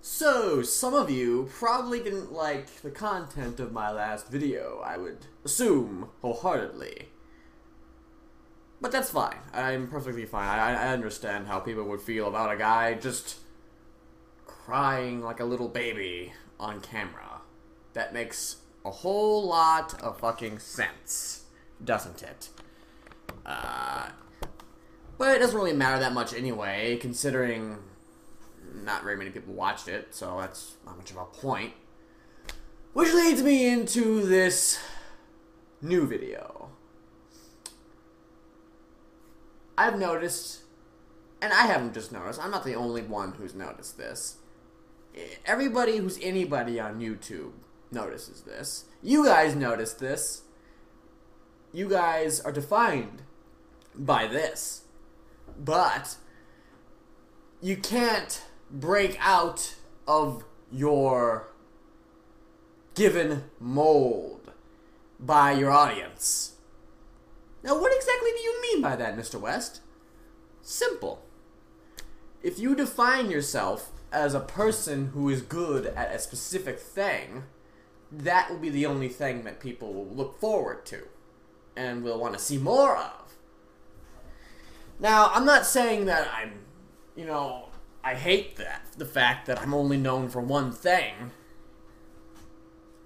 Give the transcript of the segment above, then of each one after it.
So, some of you probably didn't like the content of my last video, I would assume, wholeheartedly. But that's fine. I'm perfectly fine. I understand how people would feel about a guy just crying like a little baby on camera. That makes a whole lot of fucking sense, doesn't it? But it doesn't really matter that much anyway, considering not very many people watched it, so that's not much of a point. Which leads me into this new video. I've noticed, and I haven't just noticed, I'm not the only one who's noticed this. Everybody who's anybody on YouTube notices this. You guys notice this. You guys are defined by this. But you can't break out of your given mold by your audience. Now, what exactly do you mean by that, Mr. West? Simple. If you define yourself as a person who is good at a specific thing, that will be the only thing that people will look forward to and will want to see more of. Now, I'm not saying that I hate the fact that I'm only known for one thing.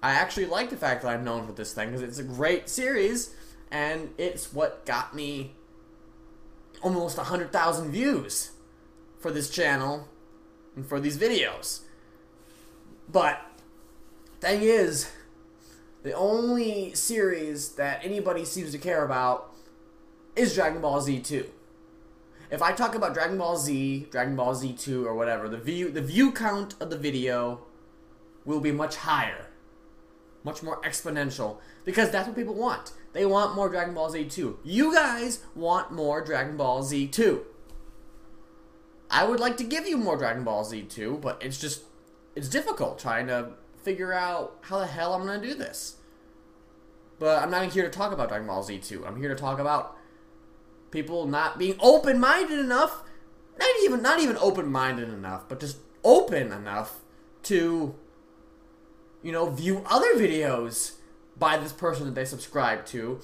I actually like the fact that I'm known for this thing because it's a great series and it's what got me almost 100,000 views for this channel and for these videos. But thing is, the only series that anybody seems to care about is Dragon Ball Z 2. If I talk about Dragon Ball Z 2, or whatever, the view count of the video will be much higher. Much more exponential. Because that's what people want. They want more Dragon Ball Z 2. You guys want more Dragon Ball Z 2. I would like to give you more Dragon Ball Z 2, but it's difficult trying to figure out how the hell I'm going to do this. But I'm not here to talk about Dragon Ball Z 2. I'm here to talk about people not being open-minded enough, not even open-minded enough, but just open enough to, view other videos by this person that they subscribe to,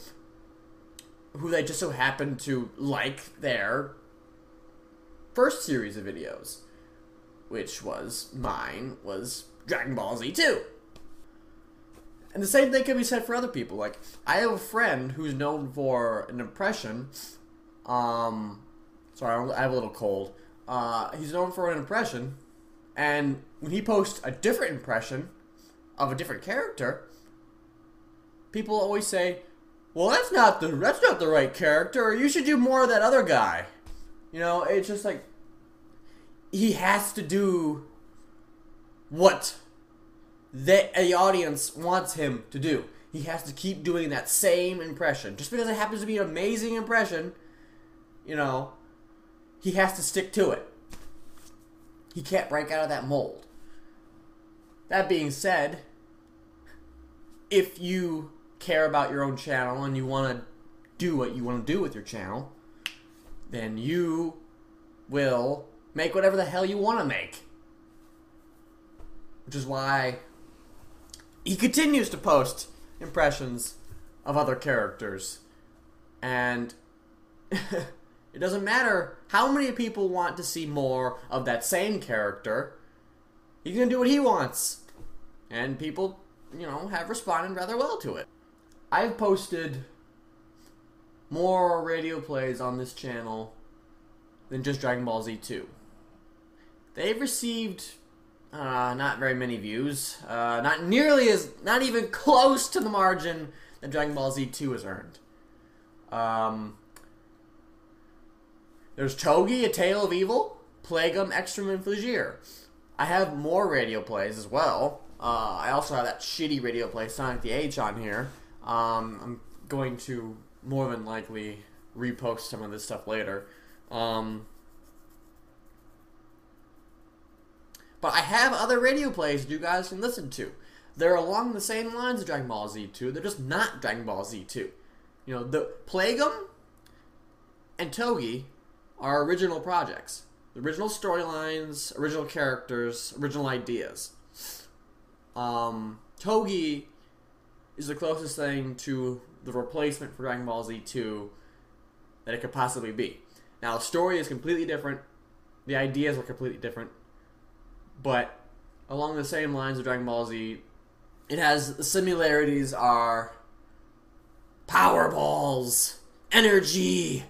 who they just so happen to like their first series of videos, which was Dragon Ball Z 2. And the same thing can be said for other people. Like, I have a friend who's known for an impression. Sorry, I have a little cold. He's known for an impression, and when he posts a different impression of a different character, people always say, "Well, that's not the right character. Or you should do more of that other guy." It's just like he has to do what the audience wants him to do. He has to keep doing that same impression. Just because it happens to be an amazing impression, he has to stick to it. He can't break out of that mold. That being said, if you care about your own channel and you want to do what you want to do with your channel, then you will make whatever the hell you want to make. Which is why he continues to post impressions of other characters. And it doesn't matter how many people want to see more of that same character. He's going to do what he wants. And people, have responded rather well to it. I've posted more radio plays on this channel than just Dragon Ball Z 2. They've received not very many views. Not even close to the margin that Dragon Ball Z 2 has earned. There's Togi, A Tale of Evil, Plagueum, Extreme, and Flagear. I have more radio plays as well. I also have that shitty radio play, Sonic the H, on here. I'm going to more than likely repost some of this stuff later. But I have other radio plays that you guys can listen to. They're along the same lines of Dragon Ball Z 2. They're just not Dragon Ball Z 2. The Plagueum and Togi are original projects. Original storylines, original characters, original ideas. Togi is the closest thing to the replacement for Dragon Ball Z 2 that it could possibly be. Now, the story is completely different. The ideas are completely different. But along the same lines of Dragon Ball Z, it has the similarities are power balls, energy,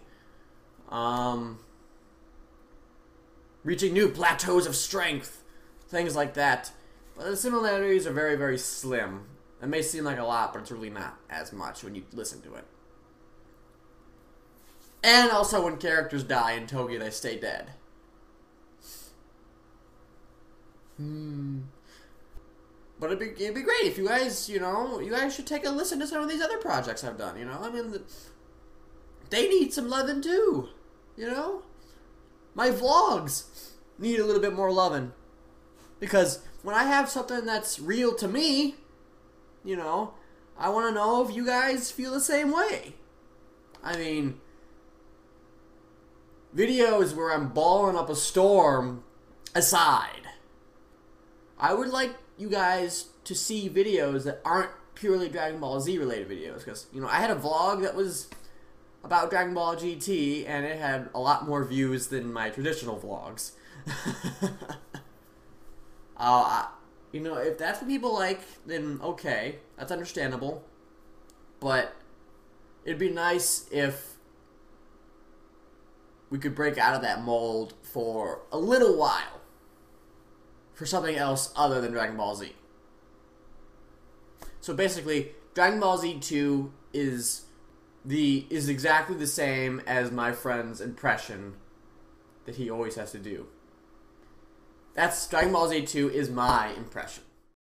reaching new plateaus of strength, things like that. But the similarities are very, very slim. It may seem like a lot, but it's really not as much when you listen to it. And also when characters die in Togi, they stay dead. But it'd be great if you guys, you guys should take a listen to some of these other projects I've done, I mean, they need some loving too, My vlogs need a little bit more loving. Because when I have something that's real to me, I want to know if you guys feel the same way. I mean, videos where I'm balling up a storm aside, I would like you guys to see videos that aren't purely Dragon Ball Z related videos. Because, I had a vlog that was about Dragon Ball GT, and it had a lot more views than my traditional vlogs. If that's what people like, then okay, that's understandable. But it'd be nice if we could break out of that mold for a little while for something else other than Dragon Ball Z. So basically, Dragon Ball Z 2 is exactly the same as my friend's impression that he always has to do. Dragon Ball Z 2 is my impression.